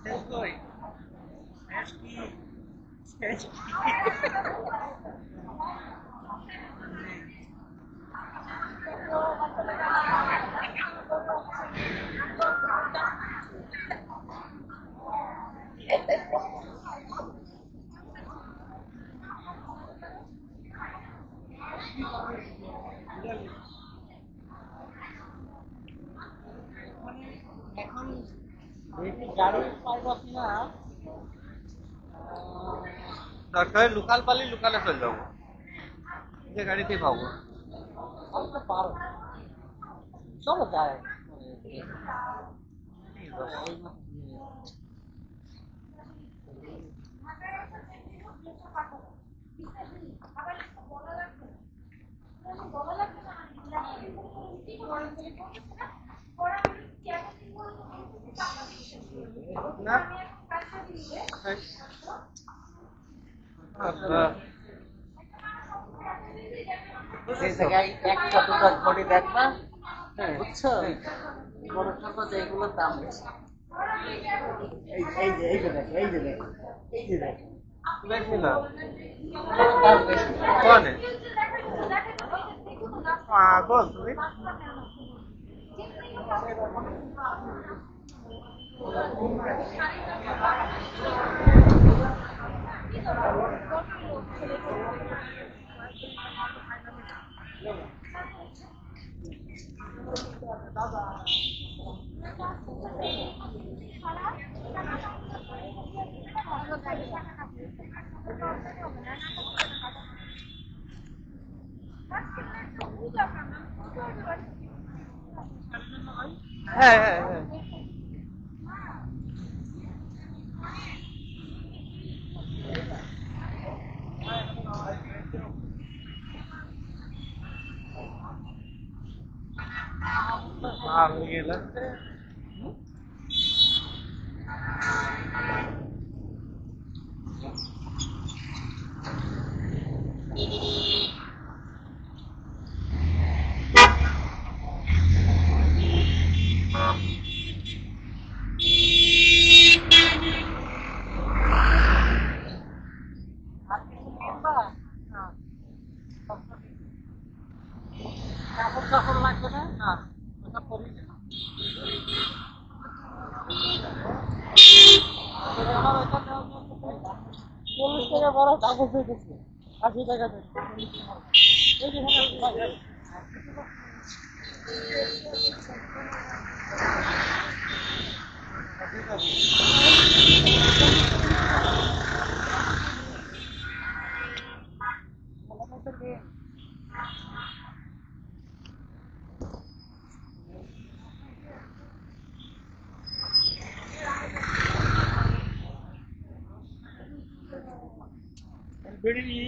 শেষ কই? শেষ কি? শেষ কি? এখন দেখি গাড়ি পাইবাছি না। দরকার লোকাল পালি লোকালে চলে যাবো, যে গাড়িতেই পাবো। আমি তো পারো, চলো যায়। না এই জায়গায় একটা দুটো ঘড়ি দেখবা, বুঝছো? বড় ছোট যেগুলোর দাম বেশি। এই যে দেখো, এই যে দেখো, এই যে দেখো, দেখি না দাম বেশি। কনে পাগল তুমি। হ্যাঁ হ্যাঁ হ্যাঁ ভালো গেলাম। আর কিছু কিনবা? কাপড় টাপড় লাগবে না? না, ওটা পরি না। আমার ওইটা 40 টাকা বড় কাপড় পেয়েছে, 80 টাকা দেন। এই যে এখানে বেরিয়ে